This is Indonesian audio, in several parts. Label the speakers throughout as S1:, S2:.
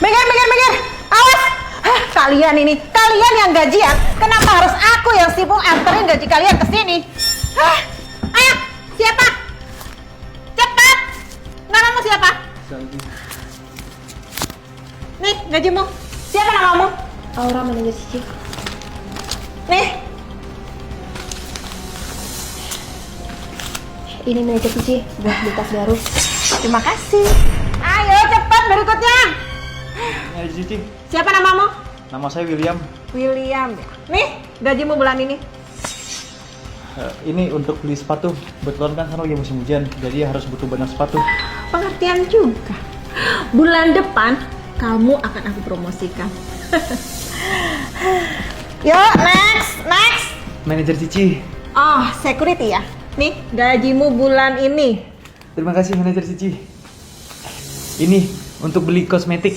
S1: Minggir. Awas. Hah, kalian yang gajian. Kenapa harus aku yang sibuk anterin gaji kalian ke sini? Hah, ayo, siapa? Cepat. Namamu siapa? Nih, gajimu. Siapa namamu?
S2: Aura, manajer Cici.
S1: Nih.
S2: Ini manajer Cici, buat beli tas baru.
S1: Terima kasih. Ayo cepat berikutnya.
S3: Hai Cici,
S1: Siapa namamu?
S3: nama saya William.
S1: William. Nih, gajimu bulan ini.
S3: Ini untuk beli sepatu. Kebetulan kan sekarang lagi musim hujan, jadi harus butuh banyak sepatu.
S1: Pengertian juga. Bulan depan kamu akan aku promosikan. Yuk, next.
S3: Manajer Cici.
S1: Oh, security ya. Nih, gajimu bulan ini.
S3: Terima kasih Manajer Cici. Ini untuk beli kosmetik.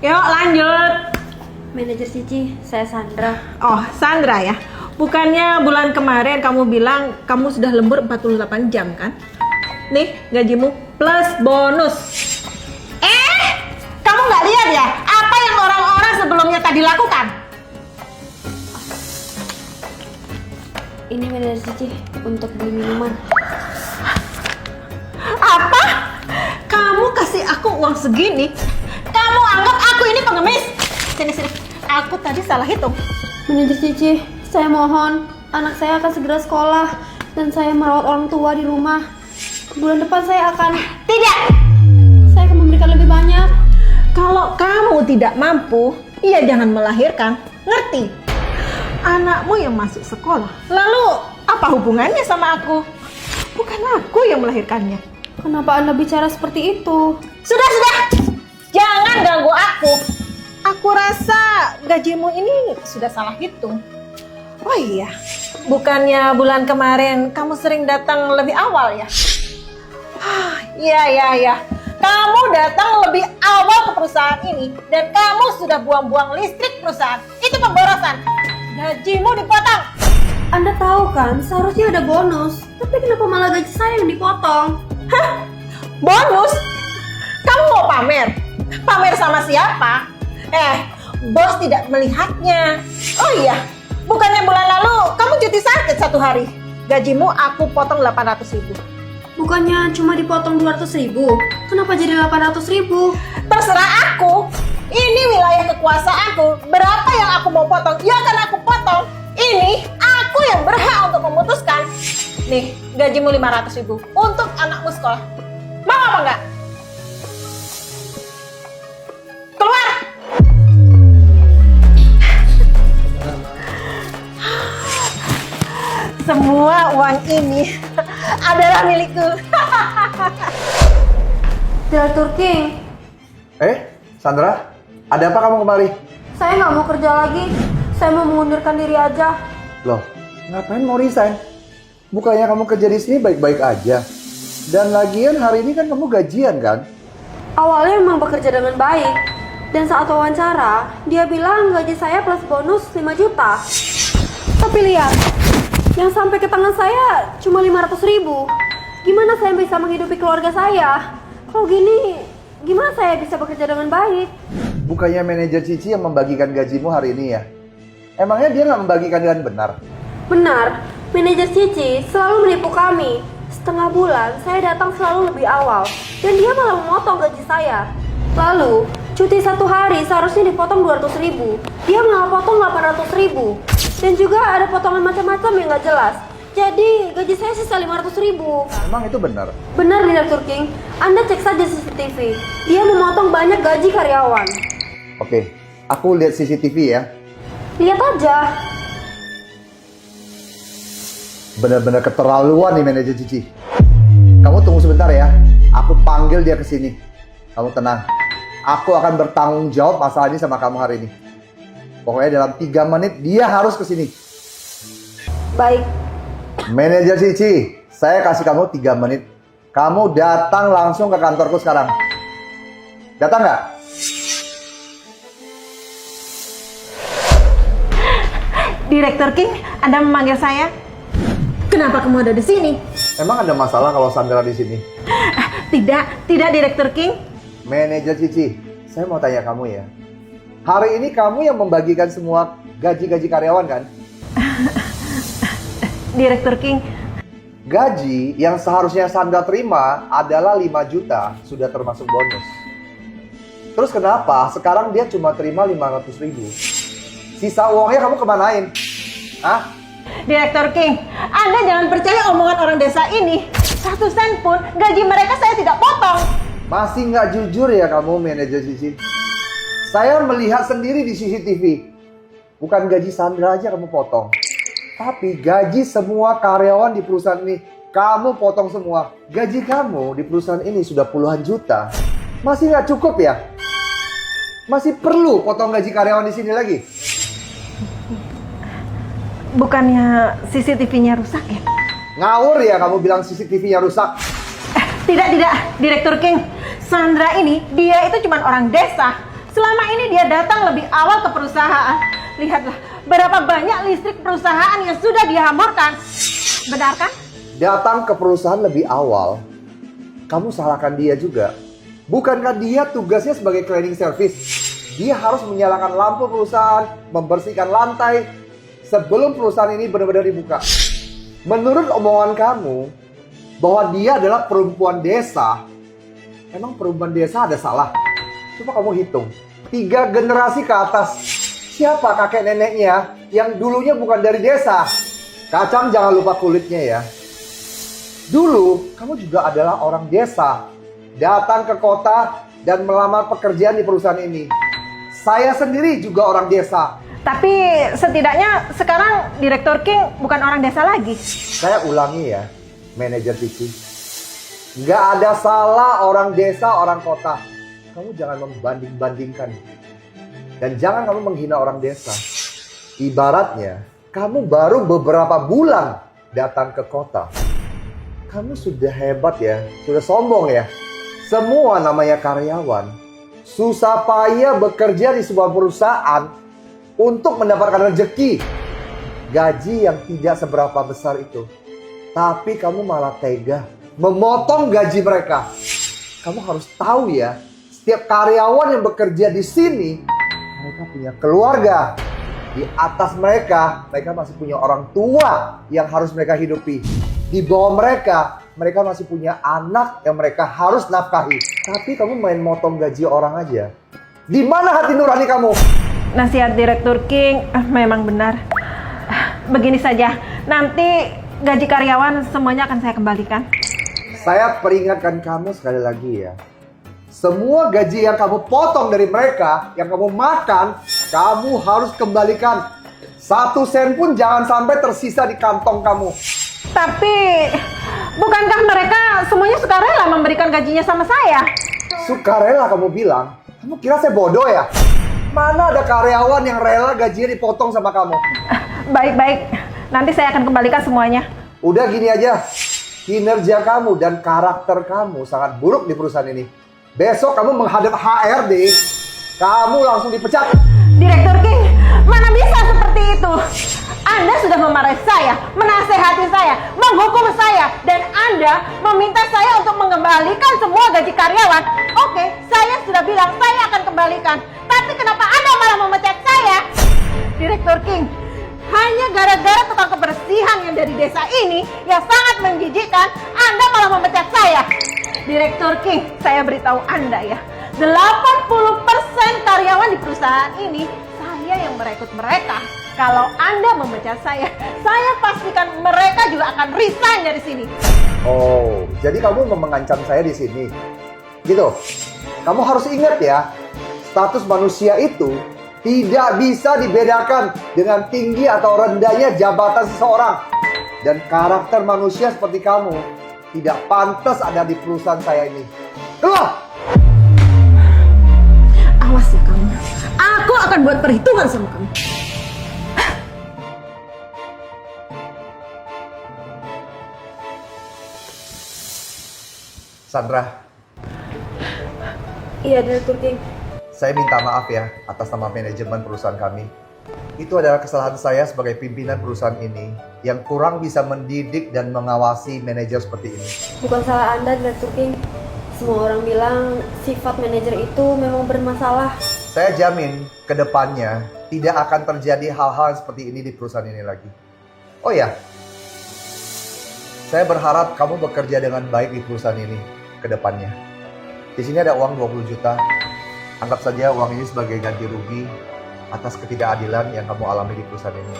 S1: Yuk, lanjut.
S2: Manajer Cici, saya Sandra.
S1: Oh, Sandra ya. Bukannya bulan kemarin kamu bilang kamu sudah lembur 48 jam kan? Nih, gajimu plus bonus. Kamu nggak lihat ya apa yang orang-orang sebelumnya tadi lakukan?
S2: Ini manajer Cici untuk beli minuman.
S1: Apa? Kamu kasih aku uang segini? Kamu anggap aku ini pengemis? Sini. Aku tadi salah hitung.
S2: Manajer Cici, saya mohon, anak saya akan segera sekolah dan saya merawat orang tua di rumah. Bulan depan saya akan...
S1: Tidak.
S2: Saya akan memberikan lebih banyak.
S1: Kalau kamu tidak mampu, ya jangan melahirkan. Ngerti? Anakmu yang masuk sekolah. Lalu apa hubungannya sama aku? Bukan aku yang melahirkannya.
S2: Kenapa Anda bicara seperti itu?
S1: Sudah. Jangan ganggu aku. Aku rasa gajimu ini sudah salah hitung. Oh iya, bukannya bulan kemarin kamu sering datang lebih awal ya? Iya. Kamu datang lebih awal ke perusahaan ini dan kamu sudah buang-buang listrik perusahaan. Itu pemborosan. Gajimu dipotong.
S2: Anda tahu kan, seharusnya ada bonus. Tapi kenapa malah gaji saya yang dipotong?
S1: Hah? Bonus? Kamu mau pamer? Pamer sama siapa? Bos tidak melihatnya. Oh iya, bukannya bulan lalu kamu cuti sakit 1 hari. Gajimu aku potong 800.000.
S2: Bukannya cuma dipotong 200.000? Kenapa jadi 800.000?
S1: Terserah aku. Ini wilayah kekuasaanku. Berapa yang aku mau potong, ya akan aku potong. Ini aku yang berhak untuk memutuskan. Nih, gajimu 500.000 untuk anakmu sekolah. Mau apa enggak? Keluar! Semua uang ini adalah milikku.
S2: Direktur King,
S4: Sandra, ada apa kamu kemari?
S2: saya nggak mau kerja lagi. Saya mau mengundurkan diri aja.
S4: Loh, ngapain mau resign? Bukannya kamu kerja di sini baik-baik aja. Dan lagian hari ini kan kamu gajian kan?
S2: Awalnya memang bekerja dengan baik. Dan saat wawancara, dia bilang gaji saya plus bonus 5 juta. Tapi lihat, yang sampai ke tangan saya cuma 500.000. Gimana saya bisa menghidupi keluarga saya? Kalau gini, gimana saya bisa bekerja dengan baik?
S4: Bukannya manajer Cici yang membagikan gajimu hari ini ya? Emangnya dia nggak membagikan dengan benar?
S2: Benar, manajer Cici selalu menipu kami. Setengah bulan saya datang selalu lebih awal dan dia malah memotong gaji saya. Lalu, cuti 1 hari seharusnya dipotong 200.000. Dia malah potong 800.000. Dan juga ada potongan macam-macam yang nggak jelas. Jadi gaji saya sisa 500.000.
S4: Emang itu benar?
S2: Benar, Direktur King. Anda cek saja CCTV. Dia memotong banyak gaji karyawan.
S4: Oke, aku lihat CCTV ya.
S2: Lihat aja.
S4: Benar-benar keterlaluan nih manajer Cici. Kamu tunggu sebentar ya. Aku panggil dia ke sini. Kamu tenang. Aku akan bertanggung jawab masalah ini sama kamu hari ini. Pokoknya dalam 3 menit dia harus ke sini.
S2: Baik.
S4: Manajer Cici, saya kasih kamu 3 menit. Kamu datang langsung ke kantorku sekarang. Datang nggak?
S1: Direktur King, Anda memanggil saya? Kenapa kamu ada di sini?
S4: Emang ada masalah kalau Sandra di sini?
S1: Tidak Direktur King.
S4: Manajer Cici, Saya mau tanya kamu ya. Hari ini kamu yang membagikan semua gaji-gaji karyawan kan?
S1: Direktur King,
S4: Gaji yang seharusnya Sandra terima adalah 5 juta, sudah termasuk bonus. Terus kenapa sekarang dia cuma terima 500 ribu? Sisa uangnya kamu kemanain? Hah?
S1: Direktur King, Anda jangan percaya omongan orang desa ini. 1 sen pun gaji mereka saya tidak potong.
S4: Masih nggak jujur ya kamu, manajer Cici? Saya melihat sendiri di CCTV. Bukan gaji Sandra aja kamu potong. Tapi gaji semua karyawan di perusahaan ini, kamu potong semua. Gaji kamu di perusahaan ini sudah puluhan juta. Masih nggak cukup ya? Masih perlu potong gaji karyawan di sini lagi?
S1: Bukannya CCTV-nya rusak ya?
S4: Ngawur ya kamu bilang CCTV-nya rusak.
S1: Tidak, Direktur King. Sandra ini, dia itu cuma orang desa. Selama ini dia datang lebih awal ke perusahaan. Lihatlah, berapa banyak listrik perusahaan yang sudah dia hamburkan. Benar kan?
S4: Datang ke perusahaan lebih awal, kamu salahkan dia juga. Bukankah dia tugasnya sebagai cleaning service? Dia harus menyalakan lampu perusahaan, membersihkan lantai, sebelum perusahaan ini benar-benar dibuka. Menurut omongan kamu, bahwa dia adalah perempuan desa, emang perempuan desa ada salah? Coba kamu hitung, 3 generasi ke atas. Siapa kakek neneknya yang dulunya bukan dari desa? Kacang jangan lupa kulitnya ya. Dulu kamu juga adalah orang desa, datang ke kota dan melamar pekerjaan di perusahaan ini. Saya sendiri juga orang desa.
S1: Tapi setidaknya sekarang Direktur King bukan orang desa lagi.
S4: Saya ulangi ya, manajer Cici. Nggak ada salah orang desa, orang kota. Kamu jangan membanding-bandingkan. Dan jangan kamu menghina orang desa. Ibaratnya, kamu baru beberapa bulan datang ke kota. Kamu sudah hebat ya, sudah sombong ya. Semua namanya karyawan. Susah payah bekerja di sebuah perusahaan untuk mendapatkan rezeki. Gaji yang tidak seberapa besar itu. Tapi kamu malah tega memotong gaji mereka. Kamu harus tahu ya, setiap karyawan yang bekerja di sini, mereka punya keluarga. Di atas mereka masih punya orang tua yang harus mereka hidupi. Di bawah mereka masih punya anak yang mereka harus nafkahi. Tapi kamu main motong gaji orang aja. Di mana hati nurani kamu?
S1: Nasihat Direktur King memang benar. Begini saja, nanti gaji karyawan semuanya akan saya kembalikan.
S4: Saya peringatkan kamu sekali lagi ya. Semua gaji yang kamu potong dari mereka, yang kamu makan, kamu harus kembalikan. 1 sen pun jangan sampai tersisa di kantong kamu.
S1: Tapi, bukankah mereka semuanya sukarela memberikan gajinya sama saya?
S4: Sukarela kamu bilang? Kamu kira saya bodoh ya? Mana ada karyawan yang rela gajinya dipotong sama kamu?
S1: Baik, nanti saya akan kembalikan semuanya.
S4: Udah gini aja, kinerja kamu dan karakter kamu sangat buruk di perusahaan ini. Besok kamu menghadap HRD, kamu langsung dipecat.
S1: Direktur King, mana bisa seperti itu? Anda sudah memarahi saya, menasehati saya, menghukum saya, dan Anda meminta saya untuk mengembalikan semua gaji karyawan. Oke, saya sudah bilang saya akan kembalikan. Tapi kenapa Anda malah memecat saya? Direktur King, hanya gara-gara tukang kebersihan yang dari desa ini yang sangat menjijikkan, Anda malah memecat saya. Direktur King, saya beritahu Anda ya, 80% karyawan di perusahaan ini saya yang merekrut mereka. Kalau Anda memecat saya pastikan mereka juga akan resign dari sini.
S4: Oh, jadi kamu mau mengancam saya di sini? Gitu. Kamu harus ingat ya, status manusia itu tidak bisa dibedakan dengan tinggi atau rendahnya jabatan seseorang. Dan karakter manusia seperti kamu tidak pantas ada di perusahaan saya ini. Keluar!
S1: Awas ya kamu. Aku akan buat perhitungan sama kamu.
S4: Sandra,
S2: Iya, Direktur King.
S4: saya minta maaf ya atas nama manajemen perusahaan kami. Itu adalah kesalahan saya sebagai pimpinan perusahaan ini yang kurang bisa mendidik dan mengawasi manajer seperti ini.
S2: Bukan salah Anda, Direktur King. Semua orang bilang sifat manajer itu memang bermasalah.
S4: Saya jamin ke depannya tidak akan terjadi hal-hal seperti ini di perusahaan ini lagi. Oh ya, saya berharap kamu bekerja dengan baik di perusahaan ini ke depannya. Di sini ada uang 20 juta. Anggap saja uang ini sebagai ganti rugi atas ketidakadilan yang kamu alami di perusahaan ini.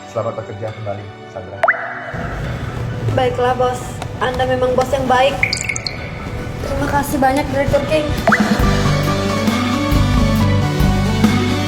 S4: Selamat bekerja kembali, Sandra.
S2: Baiklah bos, Anda memang bos yang baik. Terima kasih banyak Direktur King.